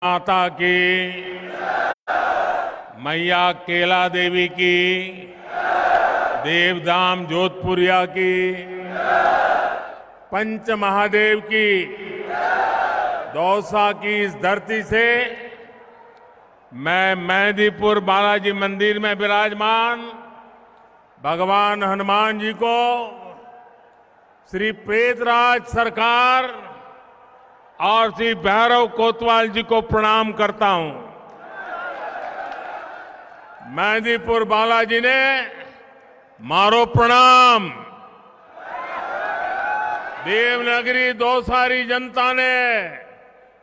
माता की, मैया केला देवी की, देवधाम जोधपुरिया की, पंच महादेव की, दौसा की इस धरती से मैं मेहंदीपुर बालाजी मंदिर में विराजमान भगवान हनुमान जी को, श्री प्रेतराज सरकार और श्री भैरव कोतवाल जी को प्रणाम करता हूं। मेहंदीपुर बालाजी ने मारो प्रणाम, देवनगरी दौसारी जनता ने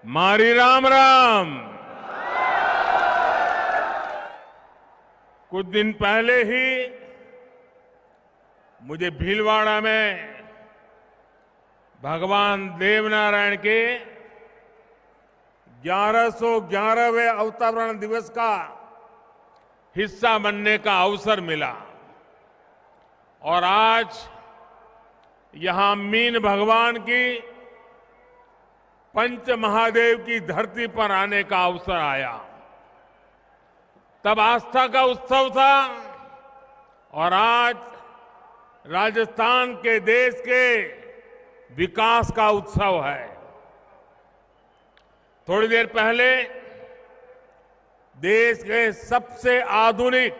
मारी राम राम। कुछ दिन पहले ही मुझे भीलवाड़ा में भगवान देवनारायण के 1111वें अवतरण दिवस का हिस्सा बनने का अवसर मिला और आज यहां मीन भगवान की पंच महादेव की धरती पर आने का अवसर आया। तब आस्था का उत्सव था और आज राजस्थान के देश के विकास का उत्सव है। थोड़ी देर पहले देश के सबसे आधुनिक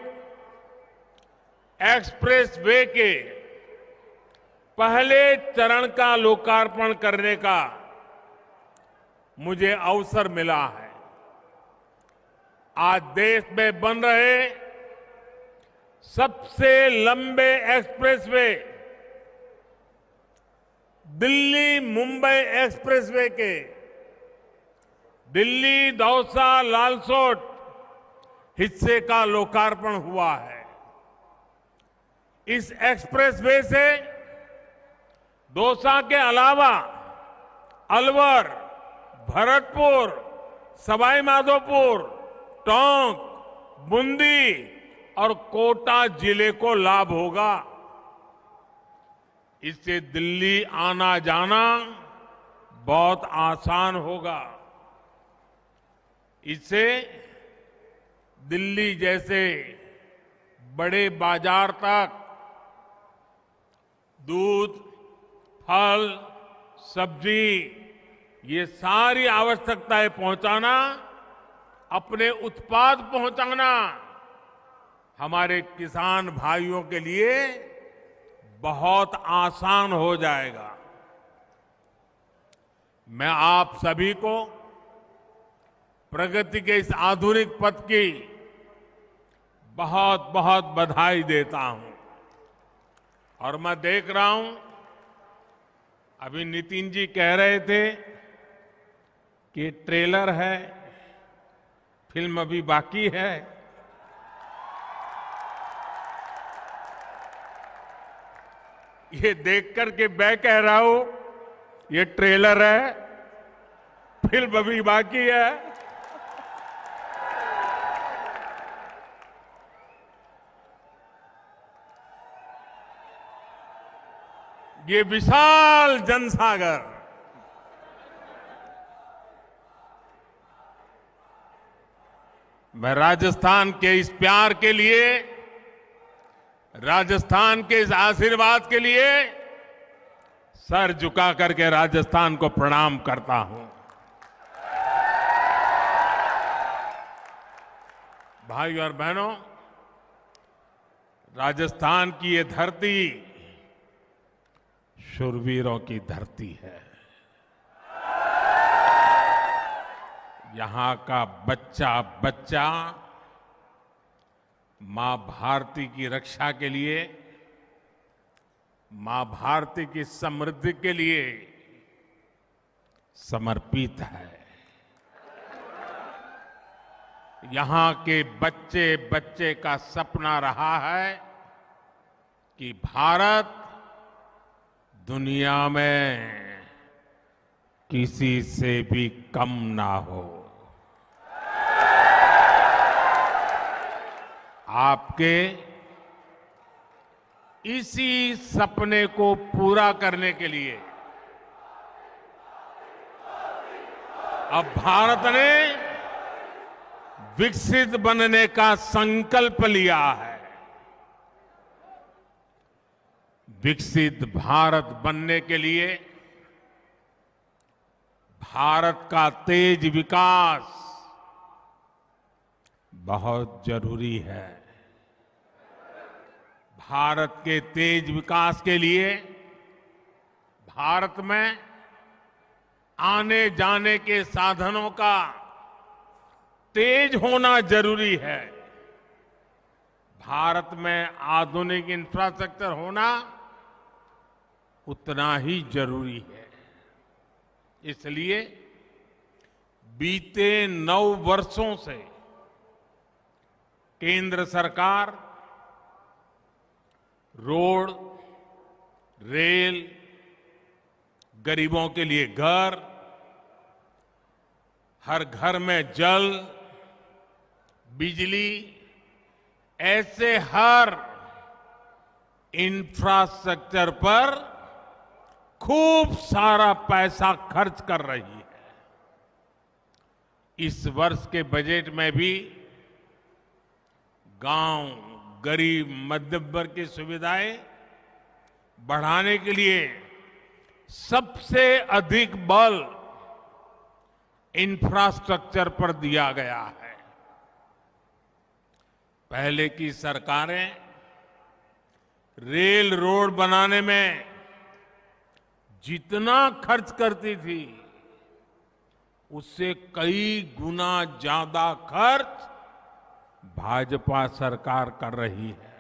एक्सप्रेस वे के पहले चरण का लोकार्पण करने का मुझे अवसर मिला है। आज देश में बन रहे सबसे लंबे एक्सप्रेसवे दिल्ली मुंबई एक्सप्रेसवे के दिल्ली दौसा लालसोट हिस्से का लोकार्पण हुआ है। इस एक्सप्रेसवे से दौसा के अलावा अलवर, भरतपुर, सवाई माधोपुर, टोंक, बूंदी और कोटा जिले को लाभ होगा। इससे दिल्ली आना जाना बहुत आसान होगा। इससे दिल्ली जैसे बड़े बाजार तक दूध, फल, सब्जी ये सारी आवश्यकताएं पहुंचाना, अपने उत्पाद पहुंचाना हमारे किसान भाइयों के लिए बहुत आसान हो जाएगा। मैं आप सभी को प्रगति के इस आधुनिक पथ की बहुत बहुत बधाई देता हूं। और मैं देख रहा हूं, अभी नितिन जी कह रहे थे कि ट्रेलर है, फिल्म अभी बाकी है। ये देख करके मैं कह रहा हूं ये ट्रेलर है, फिल्म अभी बाकी है। ये विशाल जनसागर मैं राजस्थान के इस प्यार के लिए, राजस्थान के इस आशीर्वाद के लिए सर झुका करके राजस्थान को प्रणाम करता हूं। भाइयों और बहनों, राजस्थान की ये धरती शूरवीरों की धरती है। यहां का बच्चा बच्चा मां भारती की रक्षा के लिए, मां भारती की समृद्धि के लिए समर्पित है। यहां के बच्चे बच्चे का सपना रहा है कि भारत दुनिया में किसी से भी कम ना हो। आपके इसी सपने को पूरा करने के लिए अब भारत ने विकसित बनने का संकल्प लिया है। विकसित भारत बनने के लिए भारत का तेज विकास बहुत जरूरी है। भारत के तेज विकास के लिए भारत में आने जाने के साधनों का तेज होना जरूरी है। भारत में आधुनिक इंफ्रास्ट्रक्चर होना उतना ही जरूरी है। इसलिए बीते 9 वर्षों से केंद्र सरकार रोड, रेल, गरीबों के लिए घर, हर घर में जल, बिजली, ऐसे हर इंफ्रास्ट्रक्चर पर खूब सारा पैसा खर्च कर रही है। इस वर्ष के बजट में भी गांव, गरीब, मध्यम वर्ग की सुविधाएं बढ़ाने के लिए सबसे अधिक बल इंफ्रास्ट्रक्चर पर दिया गया है। पहले की सरकारें रेल रोड बनाने में जितना खर्च करती थी उससे कई गुना ज्यादा खर्च भाजपा सरकार कर रही है।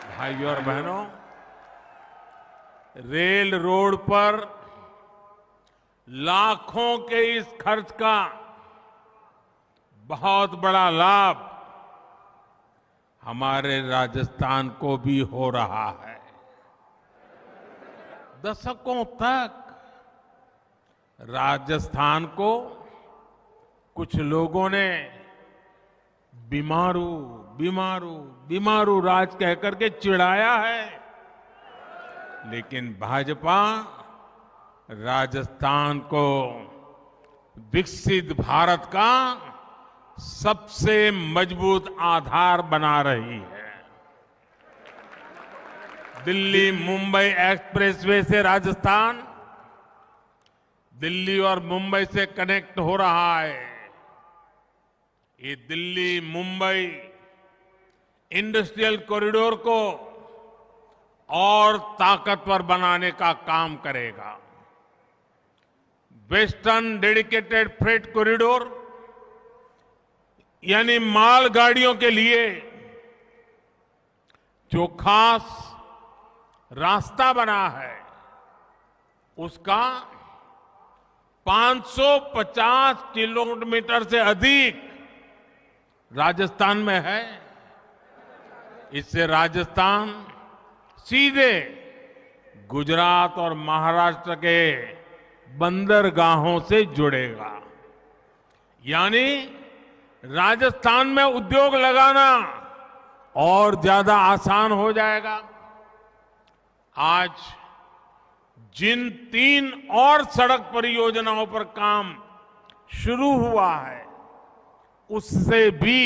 भाइयों और बहनों, रेल रोड पर लाखों के इस खर्च का बहुत बड़ा लाभ हमारे राजस्थान को भी हो रहा है। दशकों तक राजस्थान को कुछ लोगों ने बीमारू बीमारू बीमारू राज कहकर के चिढ़ाया है, लेकिन भाजपा राजस्थान को विकसित भारत का सबसे मजबूत आधार बना रही है। दिल्ली मुंबई एक्सप्रेसवे से राजस्थान दिल्ली और मुंबई से कनेक्ट हो रहा है। ये दिल्ली मुंबई इंडस्ट्रियल कॉरिडोर को और ताकतवर बनाने का काम करेगा। वेस्टर्न डेडिकेटेड फ्रेट कॉरिडोर यानी मालगाड़ियों के लिए जो खास रास्ता बना है उसका 550 किलोमीटर से अधिक राजस्थान में है। इससे राजस्थान सीधे गुजरात और महाराष्ट्र के बंदरगाहों से जुड़ेगा। यानी राजस्थान में उद्योग लगाना और ज्यादा आसान हो जाएगा। आज जिन 3 और सड़क परियोजनाओं पर काम शुरू हुआ है उससे भी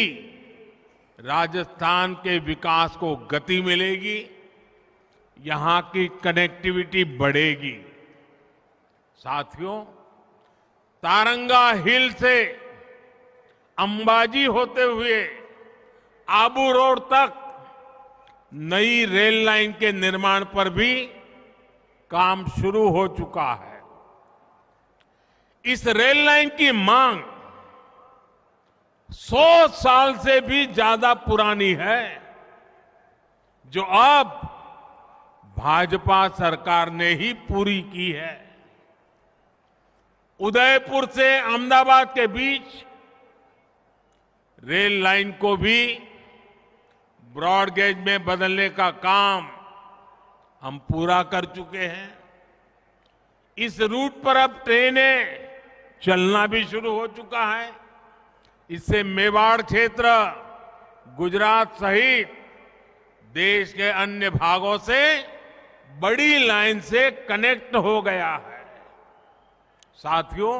राजस्थान के विकास को गति मिलेगी, यहां की कनेक्टिविटी बढ़ेगी। साथियों, तारंगा हिल से अंबाजी होते हुए आबू रोड तक नई रेल लाइन के निर्माण पर भी काम शुरू हो चुका है। इस रेल लाइन की मांग 100 साल से भी ज्यादा पुरानी है, जो अब भाजपा सरकार ने ही पूरी की है। उदयपुर से अहमदाबाद के बीच रेल लाइन को भी ब्रॉड गेज में बदलने का काम हम पूरा कर चुके हैं। इस रूट पर अब ट्रेनें चलना भी शुरू हो चुका है। इससे मेवाड़ क्षेत्र, गुजरात सहित देश के अन्य भागों से बड़ी लाइन से कनेक्ट हो गया है। साथियों,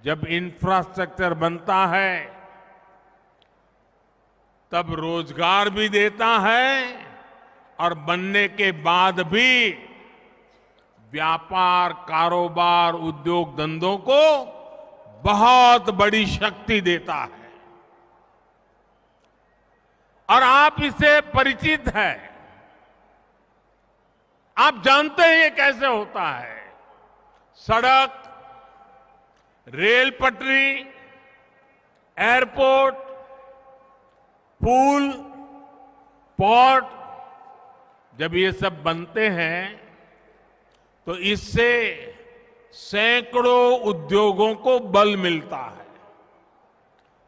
जब इंफ्रास्ट्रक्चर बनता है तब रोजगार भी देता है और बनने के बाद भी व्यापार, कारोबार, उद्योग धंधों को बहुत बड़ी शक्ति देता है। और आप इससे परिचित हैं। आप जानते हैं ये कैसे होता है। सड़क, रेल पटरी, एयरपोर्ट, पुल, पोर्ट, जब ये सब बनते हैं तो इससे सैकड़ों उद्योगों को बल मिलता है।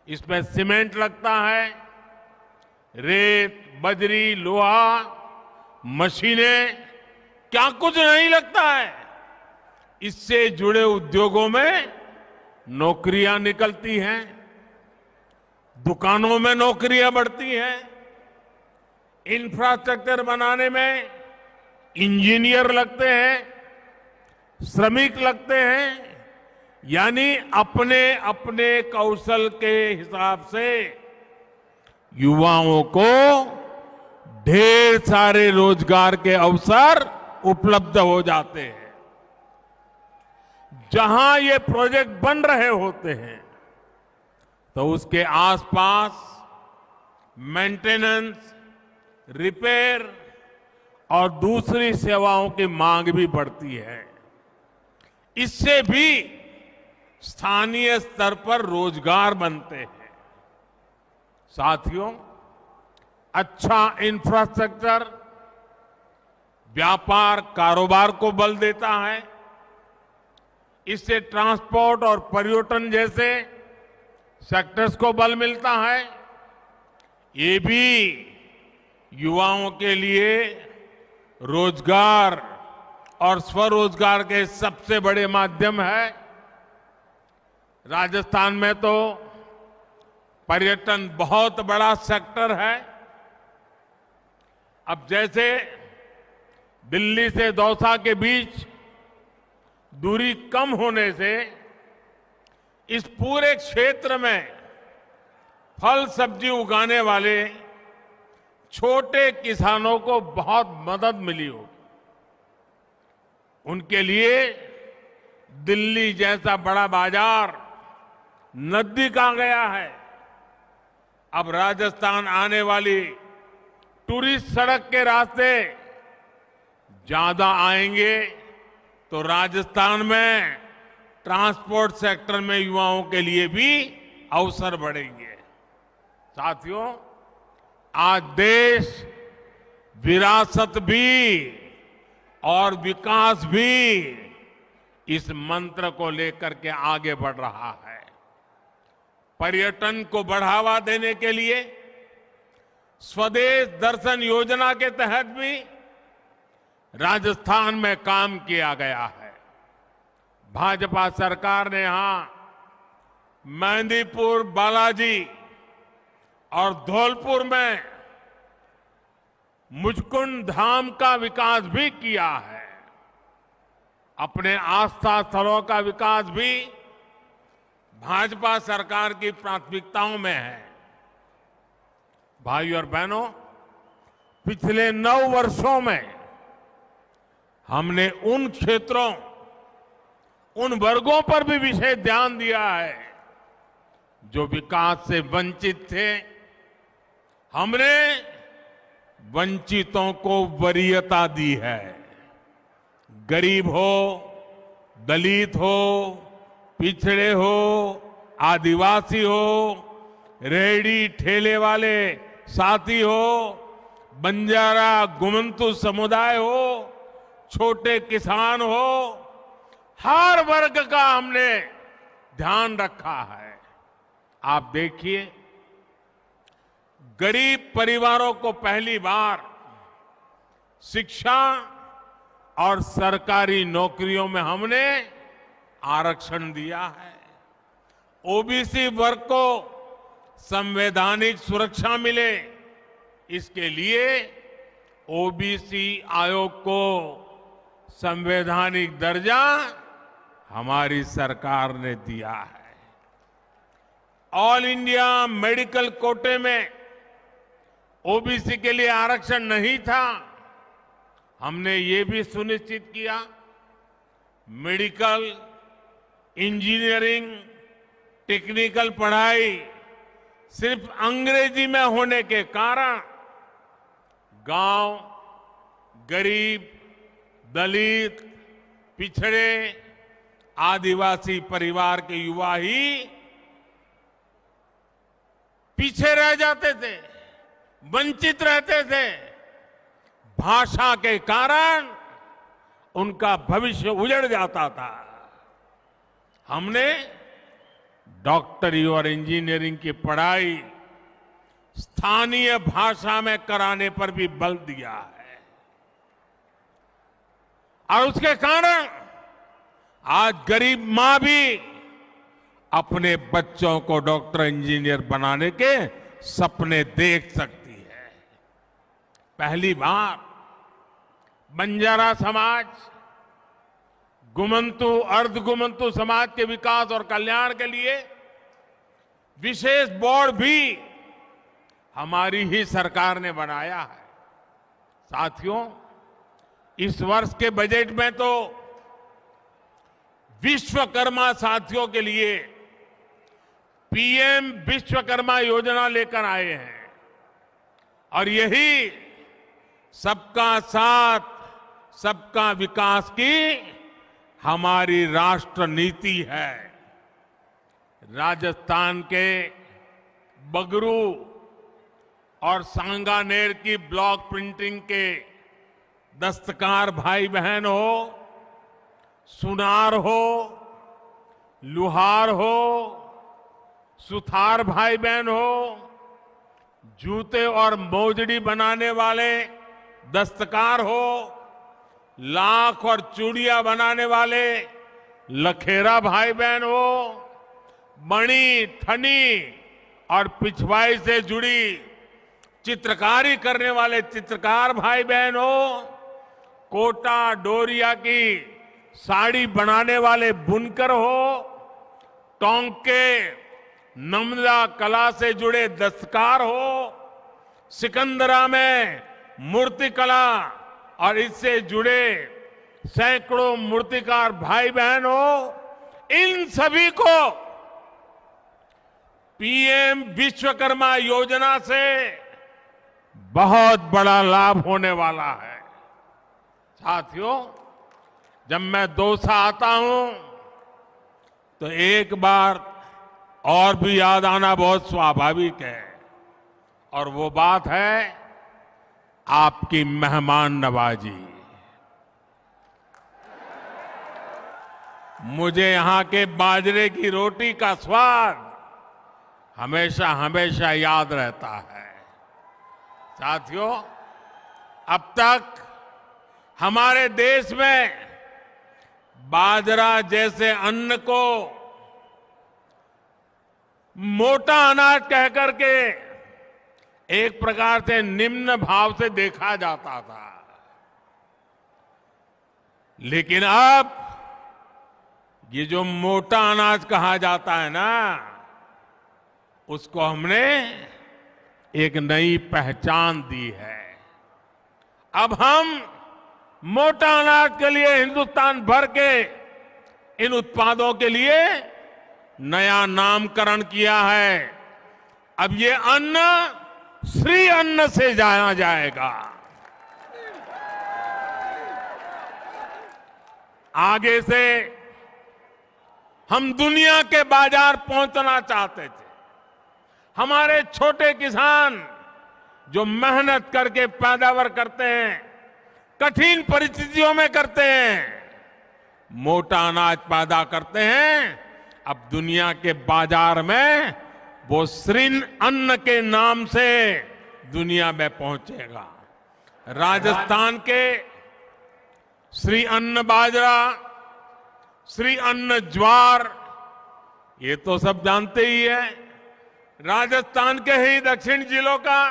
इसमें सीमेंट लगता है, रेत, बजरी, लोहा, मशीनें, क्या कुछ नहीं लगता है। इससे जुड़े उद्योगों में नौकरियां निकलती हैं, दुकानों में नौकरियां बढ़ती हैं, इंफ्रास्ट्रक्चर बनाने में इंजीनियर लगते हैं, श्रमिक लगते हैं, यानी अपने अपने कौशल के हिसाब से युवाओं को ढेर सारे रोजगार के अवसर उपलब्ध हो जाते हैं। जहां ये प्रोजेक्ट बन रहे होते हैं तो उसके आसपास मेंटेनेंस, रिपेयर और दूसरी सेवाओं की मांग भी बढ़ती है। इससे भी स्थानीय स्तर पर रोजगार बनते हैं। साथियों, अच्छा इंफ्रास्ट्रक्चर व्यापार, कारोबार को बल देता है। इससे ट्रांसपोर्ट और पर्यटन जैसे सेक्टर्स को बल मिलता है। ये भी युवाओं के लिए रोजगार और स्वरोजगार के सबसे बड़े माध्यम है। राजस्थान में तो पर्यटन बहुत बड़ा सेक्टर है। अब जैसे दिल्ली से दौसा के बीच दूरी कम होने से इस पूरे क्षेत्र में फल सब्जी उगाने वाले छोटे किसानों को बहुत मदद मिली होगी। उनके लिए दिल्ली जैसा बड़ा बाजार नजदीक आ गया है। अब राजस्थान आने वाली टूरिस्ट सड़क के रास्ते ज्यादा आएंगे तो राजस्थान में ट्रांसपोर्ट सेक्टर में युवाओं के लिए भी अवसर बढ़ेंगे। साथियों, आज देश विरासत भी और विकास भी इस मंत्र को लेकर के आगे बढ़ रहा है। पर्यटन को बढ़ावा देने के लिए स्वदेश दर्शन योजना के तहत भी राजस्थान में काम किया गया है। भाजपा सरकार ने यहां मेहंदीपुर, बालाजी और धौलपुर में मुचकुंड धाम का विकास भी किया है। अपने आस्था स्थलों का विकास भी भाजपा सरकार की प्राथमिकताओं में है। भाइयों और बहनों, पिछले 9 वर्षों में हमने उन क्षेत्रों, उन वर्गों पर भी विशेष ध्यान दिया है जो विकास से वंचित थे। हमने वंचितों को वरीयता दी है। गरीब हो, दलित हो, पिछड़े हो, आदिवासी हो, रेहड़ी ठेले वाले साथी हो, बंजारा गुमंतु समुदाय हो, छोटे किसान हो, हर वर्ग का हमने ध्यान रखा है। आप देखिए, गरीब परिवारों को पहली बार शिक्षा और सरकारी नौकरियों में हमने आरक्षण दिया है। ओबीसी वर्ग को संवैधानिक सुरक्षा मिले, इसके लिए ओबीसी आयोग को संवैधानिक दर्जा हमारी सरकार ने दिया है। ऑल इंडिया मेडिकल कोटे में ओबीसी के लिए आरक्षण नहीं था, हमने ये भी सुनिश्चित किया मेडिकल, इंजीनियरिंग, टेक्निकल पढ़ाई सिर्फ अंग्रेजी में होने के कारण गांव, गरीब, दलित, पिछड़े, आदिवासी परिवार के युवा ही पीछे रह जाते थे, वंचित रहते थे। भाषा के कारण उनका भविष्य उजड़ जाता था। हमने डॉक्टरी और इंजीनियरिंग की पढ़ाई स्थानीय भाषा में कराने पर भी बल दिया है और उसके कारण आज गरीब मां भी अपने बच्चों को डॉक्टर, इंजीनियर बनाने के सपने देख सकती है। पहली बार बंजारा समाज, गुमंतु, अर्धगुमंतु समाज के विकास और कल्याण के लिए विशेष बोर्ड भी हमारी ही सरकार ने बनाया है। साथियों, इस वर्ष के बजट में तो विश्वकर्मा साथियों के लिए पीएम विश्वकर्मा योजना लेकर आए हैं और यही सबका साथ, सबका विकास की हमारी राष्ट्र नीति है। राजस्थान के बगरू और सांगानेर की ब्लॉक प्रिंटिंग के दस्तकार भाई बहन हो, सुनार हो, लुहार हो, सुथार भाई बहन हो, जूते और मोजड़ी बनाने वाले दस्तकार हो, लाख और चूड़ियां बनाने वाले लखेरा भाई बहन हो, मणि, ठनी और पिछवाई से जुड़ी चित्रकारी करने वाले चित्रकार भाई बहन हो, कोटा डोरिया की साड़ी बनाने वाले बुनकर हो, टोंके नमदा कला से जुड़े दस्तकार हो, सिकंदरा में मूर्ति कला और इससे जुड़े सैकड़ों मूर्तिकार भाई बहन हो, इन सभी को पीएम विश्वकर्मा योजना से बहुत बड़ा लाभ होने वाला है। साथियों, जब मैं दौसा आता हूं तो एक बार और भी याद आना बहुत स्वाभाविक है और वो बात है आपकी मेहमान नवाजी। मुझे यहां के बाजरे की रोटी का स्वाद हमेशा हमेशा याद रहता है। साथियों, अब तक हमारे देश में बाजरा जैसे अन्न को मोटा अनाज कहकर के एक प्रकार से निम्न भाव से देखा जाता था, लेकिन अब ये जो मोटा अनाज कहा जाता है ना, उसको हमने एक नई पहचान दी है। अब हम मोटा अनाज के लिए हिंदुस्तान भर के इन उत्पादों के लिए नया नामकरण किया है। अब ये अन्न श्री अन्न से जाना जाएगा। आगे से हम दुनिया के बाजार पहुंचना चाहते थे। हमारे छोटे किसान जो मेहनत करके पैदावार करते हैं, कठिन परिस्थितियों में करते हैं, मोटा अनाज पैदा करते हैं, अब दुनिया के बाजार में वो श्री अन्न के नाम से दुनिया में पहुंचेगा। राजस्थान के श्री अन्न बाजरा, श्री अन्न ज्वार, ये तो सब जानते ही है। राजस्थान के ही दक्षिण जिलों का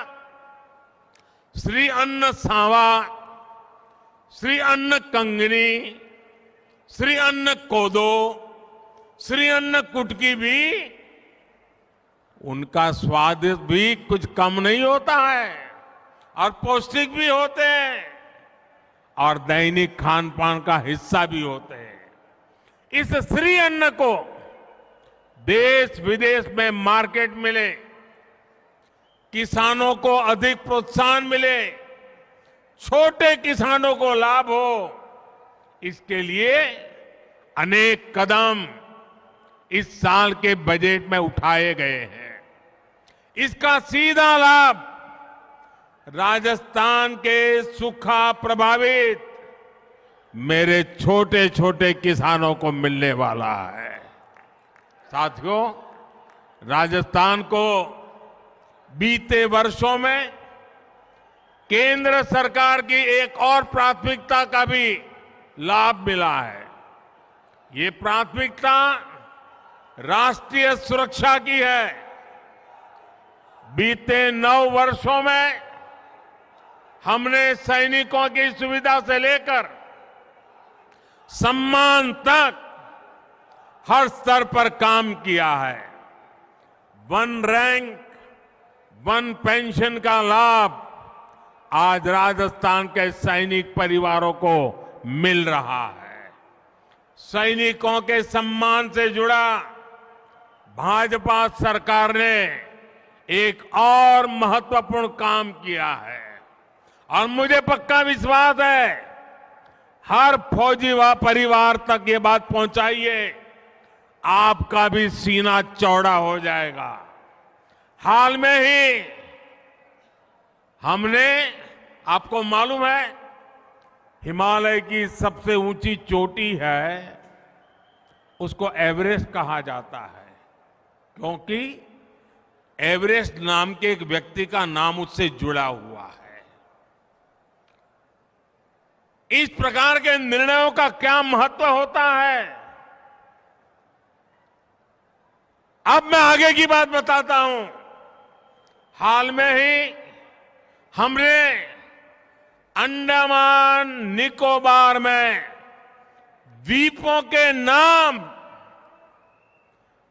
श्री अन्न सांवा, श्री अन्न कंगनी, श्री अन्न कोदो, श्री अन्न कुटकी भी उनका स्वाद भी कुछ कम नहीं होता है और पौष्टिक भी होते हैं और दैनिक खान पान का हिस्सा भी होते हैं। इस श्री अन्न को देश विदेश में मार्केट मिले, किसानों को अधिक प्रोत्साहन मिले, छोटे किसानों को लाभ हो, इसके लिए अनेक कदम इस साल के बजट में उठाए गए हैं। इसका सीधा लाभ राजस्थान के सूखा प्रभावित मेरे छोटे छोटे किसानों को मिलने वाला है। साथियों, राजस्थान को बीते वर्षों में केंद्र सरकार की एक और प्राथमिकता का भी लाभ मिला है। ये प्राथमिकता राष्ट्रीय सुरक्षा की है। बीते 9 वर्षों में हमने सैनिकों की सुविधा से लेकर सम्मान तक हर स्तर पर काम किया है। 1 रैंक 1 पेंशन का लाभ आज राजस्थान के सैनिक परिवारों को मिल रहा है। सैनिकों के सम्मान से जुड़ा भाजपा सरकार ने एक और महत्वपूर्ण काम किया है और मुझे पक्का विश्वास है हर फौजी व परिवार तक ये बात पहुंचाइए, आपका भी सीना चौड़ा हो जाएगा। हाल में ही हमने, आपको मालूम है, हिमालय की सबसे ऊंची चोटी है, उसको एवरेस्ट कहा जाता है, क्योंकि एवरेस्ट नाम के एक व्यक्ति का नाम उससे जुड़ा हुआ है। इस प्रकार के निर्णयों का क्या महत्व होता है, अब मैं आगे की बात बताता हूं। हाल में ही हमने अंडमान निकोबार में द्वीपों के नाम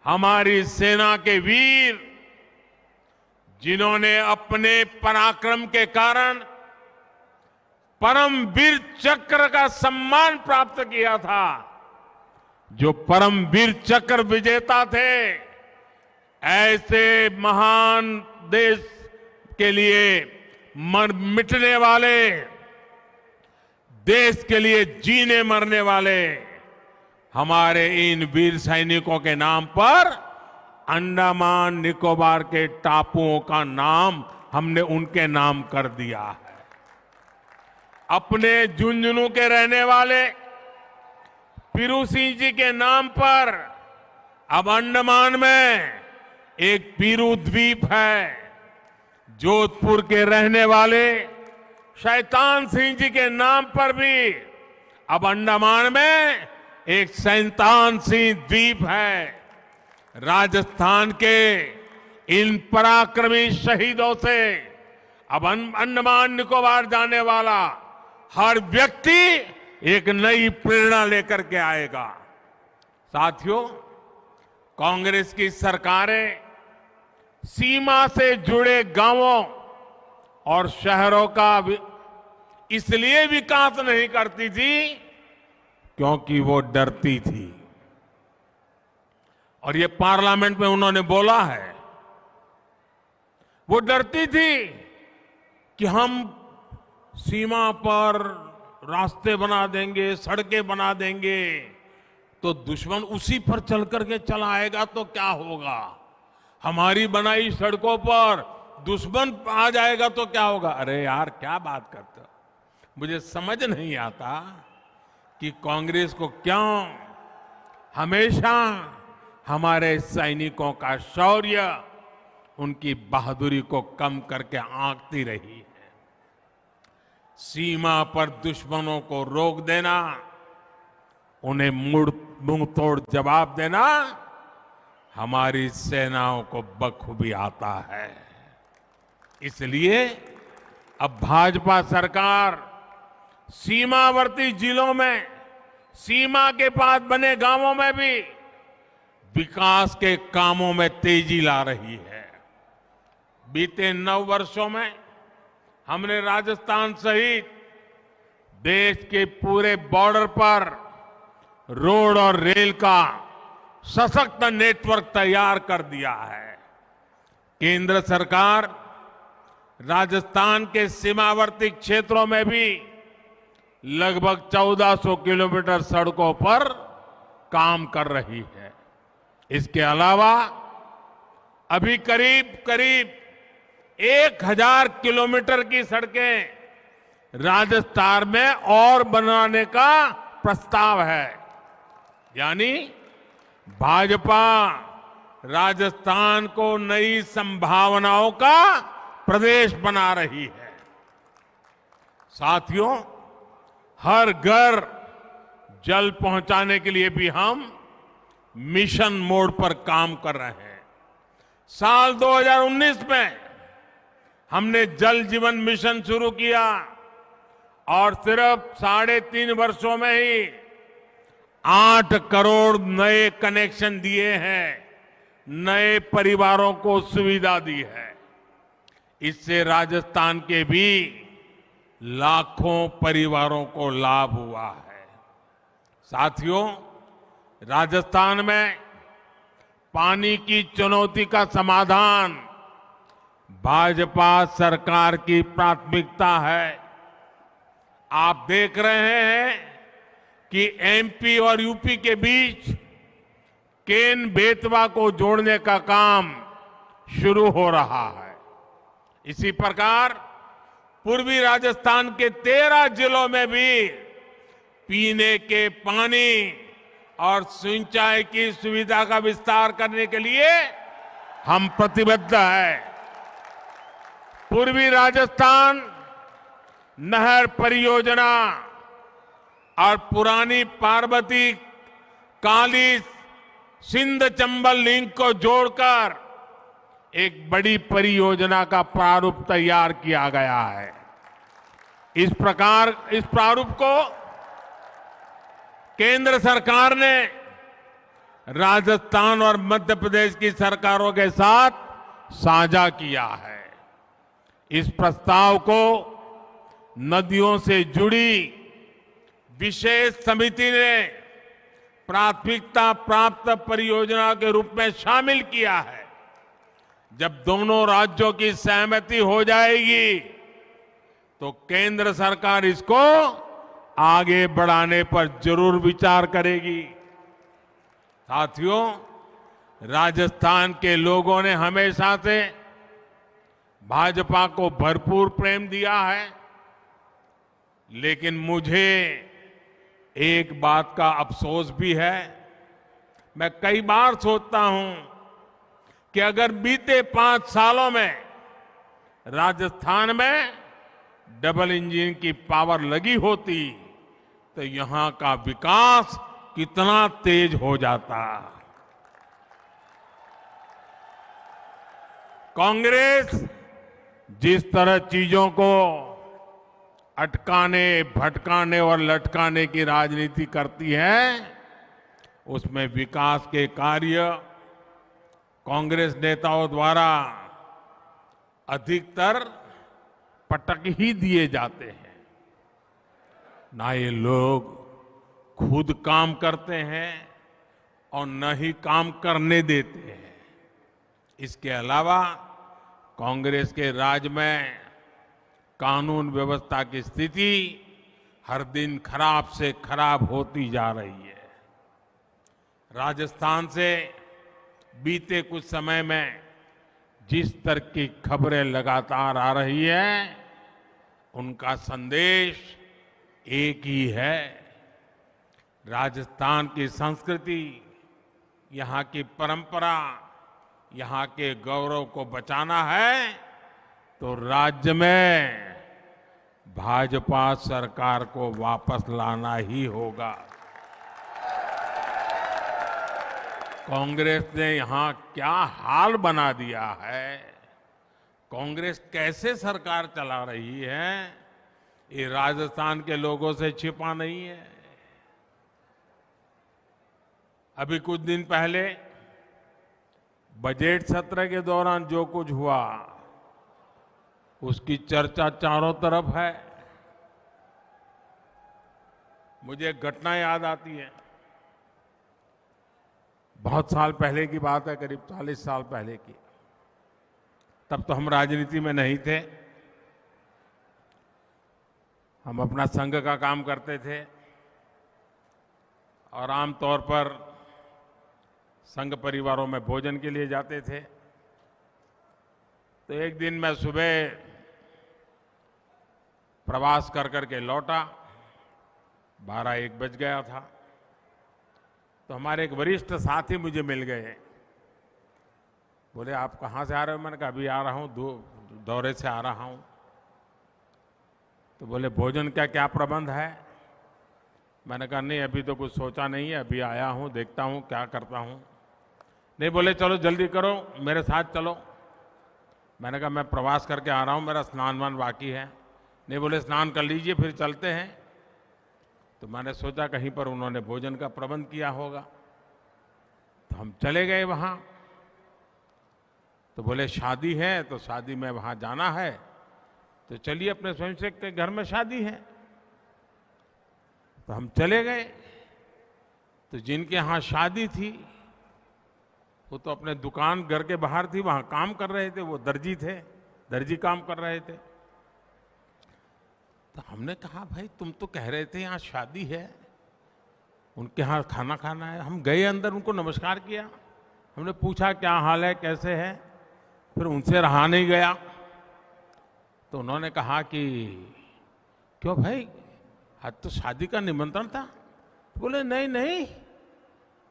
हमारी सेना के वीर, जिन्होंने अपने पराक्रम के कारण परमवीर चक्र का सम्मान प्राप्त किया था, जो परमवीर चक्र विजेता थे, ऐसे महान देश के लिए मिटने वाले, देश के लिए जीने मरने वाले हमारे इन वीर सैनिकों के नाम पर अंडमान निकोबार के टापुओं का नाम हमने उनके नाम कर दिया है। अपने झुंझुनू के रहने वाले पीरू सिंह जी के नाम पर अब अंडमान में एक पीरू द्वीप है। जोधपुर के रहने वाले शैतान सिंह जी के नाम पर भी अब अंडमान में एक शैतान सिंह द्वीप है। राजस्थान के इन पराक्रमी शहीदों से अब अंडमान निकोबार जाने वाला हर व्यक्ति एक नई प्रेरणा लेकर के आएगा। साथियों, कांग्रेस की सरकारें सीमा से जुड़े गांवों और शहरों का इसलिए विकास नहीं करती थी क्योंकि वो डरती थी, और ये पार्लियामेंट में उन्होंने बोला है, वो डरती थी कि हम सीमा पर रास्ते बना देंगे, सड़कें बना देंगे, तो दुश्मन उसी पर चल करके चला आएगा तो क्या होगा, हमारी बनाई सड़कों पर दुश्मन आ जाएगा तो क्या होगा। अरे यार, क्या बात करते हो, मुझे समझ नहीं आता कि कांग्रेस को क्यों हमेशा हमारे सैनिकों का शौर्य, उनकी बहादुरी को कम करके आंकती रही है। सीमा पर दुश्मनों को रोक देना, उन्हें मुंह तोड़ जवाब देना हमारी सेनाओं को बखूबी आता है। इसलिए अब भाजपा सरकार सीमावर्ती जिलों में, सीमा के पास बने गांवों में भी विकास के कामों में तेजी ला रही है। बीते 9 वर्षों में हमने राजस्थान सहित देश के पूरे बॉर्डर पर रोड और रेल का सशक्त नेटवर्क तैयार कर दिया है। केंद्र सरकार राजस्थान के सीमावर्ती क्षेत्रों में भी लगभग 1400 किलोमीटर सड़कों पर काम कर रही है। इसके अलावा अभी करीब करीब 1000 किलोमीटर की सड़कें राजस्थान में और बनाने का प्रस्ताव है। यानी भाजपा राजस्थान को नई संभावनाओं का प्रदेश बना रही है। साथियों, हर घर जल पहुंचाने के लिए भी हम मिशन मोड पर काम कर रहे हैं। साल 2019 में हमने जल जीवन मिशन शुरू किया और सिर्फ 3.5 वर्षों में ही 8 करोड़ नए कनेक्शन दिए हैं, नए परिवारों को सुविधा दी है। इससे राजस्थान के भी लाखों परिवारों को लाभ हुआ है। साथियों, राजस्थान में पानी की चुनौती का समाधान भाजपा सरकार की प्राथमिकता है। आप देख रहे हैं कि एमपी और यूपी के बीच केन बेतवा को जोड़ने का काम शुरू हो रहा है। इसी प्रकार पूर्वी राजस्थान के 13 जिलों में भी पीने के पानी और सिंचाई की सुविधा का विस्तार करने के लिए हम प्रतिबद्ध हैं। पूर्वी राजस्थान नहर परियोजना और पुरानी पार्वती काली सिंध चंबल लिंक को जोड़कर एक बड़ी परियोजना का प्रारूप तैयार किया गया है। इस प्रारूप को केंद्र सरकार ने राजस्थान और मध्य प्रदेश की सरकारों के साथ साझा किया है। इस प्रस्ताव को नदियों से जुड़ी विशेष समिति ने प्राथमिकता प्राप्त परियोजना के रूप में शामिल किया है। जब दोनों राज्यों की सहमति हो जाएगी तो केंद्र सरकार इसको आगे बढ़ाने पर जरूर विचार करेगी। साथियों, राजस्थान के लोगों ने हमेशा से भाजपा को भरपूर प्रेम दिया है, लेकिन मुझे एक बात का अफसोस भी है। मैं कई बार सोचता हूं कि अगर बीते 5 सालों में राजस्थान में डबल इंजन की पावर लगी होती तो यहां का विकास कितना तेज हो जाता। कांग्रेस जिस तरह चीजों को अटकाने, भटकाने और लटकाने की राजनीति करती है, उसमें विकास के कार्य कांग्रेस नेताओं द्वारा अधिकतर पटक ही दिए जाते हैं। ना ये लोग खुद काम करते हैं और न ही काम करने देते हैं। इसके अलावा कांग्रेस के राज में कानून व्यवस्था की स्थिति हर दिन खराब से खराब होती जा रही है। राजस्थान से बीते कुछ समय में जिस तरह की खबरें लगातार आ रही हैं, उनका संदेश एक ही है। राजस्थान की संस्कृति, यहाँ की परंपरा, यहाँ के गौरव को बचाना है तो राज्य में भाजपा सरकार को वापस लाना ही होगा। कांग्रेस ने यहां क्या हाल बना दिया है, कांग्रेस कैसे सरकार चला रही है, ये राजस्थान के लोगों से छिपा नहीं है। अभी कुछ दिन पहले बजट सत्र के दौरान जो कुछ हुआ, उसकी चर्चा चारों तरफ है। मुझे एक घटना याद आती है, बहुत साल पहले की बात है, करीब 40 साल पहले की। तब तो हम राजनीति में नहीं थे, हम अपना संघ का काम करते थे और आमतौर पर संघ परिवारों में भोजन के लिए जाते थे। तो एक दिन मैं सुबह प्रवास कर करके लौटा, 12-1 बज गया था। तो हमारे एक वरिष्ठ साथी मुझे मिल गए, बोले आप कहाँ से आ रहे हो? मैंने कहा अभी आ रहा हूँ, दौरे से आ रहा हूँ। तो बोले भोजन का क्या प्रबंध है? मैंने कहा नहीं अभी तो कुछ सोचा नहीं है, अभी आया हूँ, देखता हूँ क्या करता हूँ। नहीं, बोले चलो जल्दी करो, मेरे साथ चलो। मैंने कहा मैं प्रवास करके आ रहा हूँ, मेरा स्नान वान बाकी है। नहीं, बोले स्नान कर लीजिए फिर चलते हैं। तो मैंने सोचा कहीं पर उन्होंने भोजन का प्रबंध किया होगा, तो हम चले गए वहाँ। तो बोले शादी है तो शादी में वहाँ जाना है, तो चलिए अपने स्वयंसेवक के घर में शादी है। तो हम चले गए। तो जिनके यहाँ शादी थी वो तो अपने दुकान घर के बाहर थी, वहाँ काम कर रहे थे, वो दर्जी थे, दर्जी काम कर रहे थे। तो हमने कहा भाई तुम तो कह रहे थे यहाँ शादी है, उनके यहाँ खाना खाना है। हम गए अंदर, उनको नमस्कार किया, हमने पूछा क्या हाल है, कैसे है, फिर उनसे रहा नहीं गया। तो उन्होंने कहा कि क्यों भाई आज तो शादी का निमंत्रण था? बोले नहीं नहीं,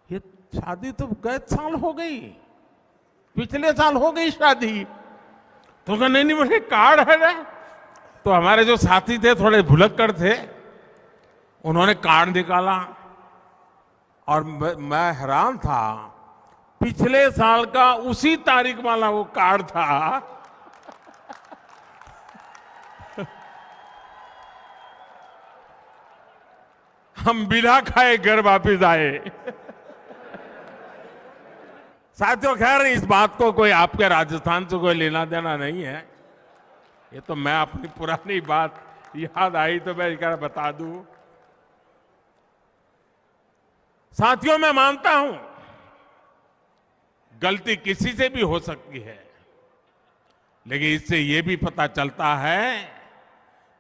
ये शादी तो गए साल हो गई, पिछले साल हो गई शादी। तो कहा नहीं नहीं मुझे कार्ड है ना। तो हमारे जो साथी थे थोड़े भुलक्कड़ थे, उन्होंने कार्ड निकाला और मैं हैरान था, पिछले साल का उसी तारीख वाला वो कार्ड था। हम बिना खाए घर वापिस आए। साथियों खैर इस बात को कोई आपके राजस्थान से कोई लेना देना नहीं है, ये तो मैं अपनी पुरानी बात याद आई तो मैं क्या बता दूं। साथियों मैं मानता हूं गलती किसी से भी हो सकती है, लेकिन इससे ये भी पता चलता है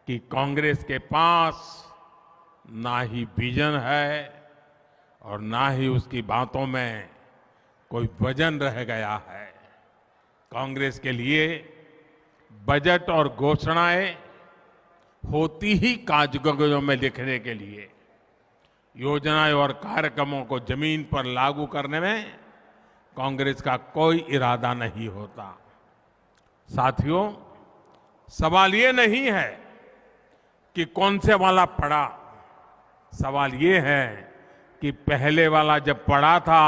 कि कांग्रेस के पास ना ही विजन है और ना ही उसकी बातों में कोई वजन रह गया है। कांग्रेस के लिए बजट और घोषणाएं होती ही कागजों में लिखने के लिए, योजनाएं और कार्यक्रमों को जमीन पर लागू करने में कांग्रेस का कोई इरादा नहीं होता। साथियों सवाल ये नहीं है कि कौन से वाला पड़ा, सवाल ये है कि पहले वाला जब पड़ा था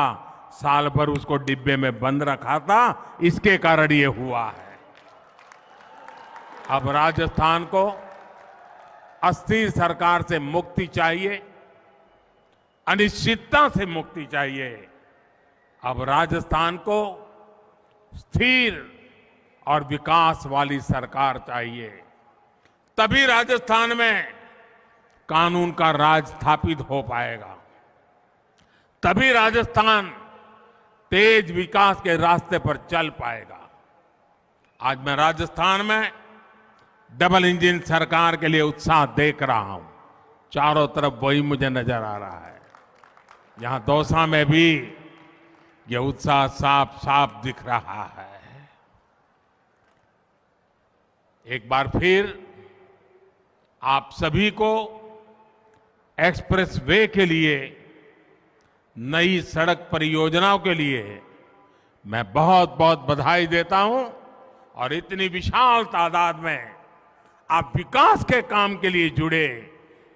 साल भर उसको डिब्बे में बंद रखा था, इसके कारण ये हुआ है। अब राजस्थान को अस्थिर सरकार से मुक्ति चाहिए, अनिश्चितता से मुक्ति चाहिए। अब राजस्थान को स्थिर और विकास वाली सरकार चाहिए, तभी राजस्थान में कानून का राज स्थापित हो पाएगा, तभी राजस्थान तेज विकास के रास्ते पर चल पाएगा। आज मैं राजस्थान में डबल इंजन सरकार के लिए उत्साह देख रहा हूं, चारों तरफ वही मुझे नजर आ रहा है। यहां दौसा में भी ये उत्साह साफ साफ दिख रहा है। एक बार फिर आप सभी को एक्सप्रेस वे के लिए, नई सड़क परियोजनाओं के लिए मैं बहुत बहुत बधाई देता हूं और इतनी विशाल तादाद में आप विकास के काम के लिए जुड़े,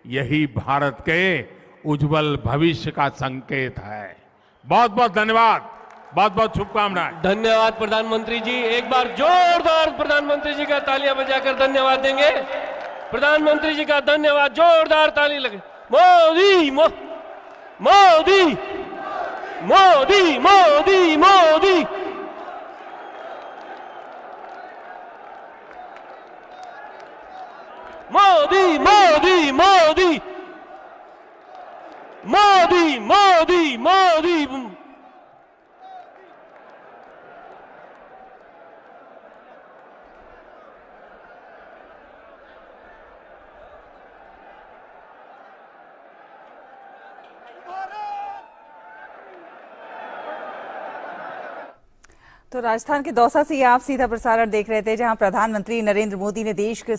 यही भारत के उज्जवल भविष्य का संकेत है। बहुत बहुत धन्यवाद, बहुत बहुत शुभकामनाएं। धन्यवाद प्रधानमंत्री जी। एक बार जोरदार प्रधानमंत्री जी का तालियां बजाकर धन्यवाद देंगे। प्रधानमंत्री जी का धन्यवाद, जोरदार ताली लगे। मोदी मोदी मोदी मोदी मोदी। मोदी मोदी मोदी। तो राजस्थान के दौसा से आप सीधा प्रसारण देख रहे थे, जहां प्रधानमंत्री नरेंद्र मोदी ने देश के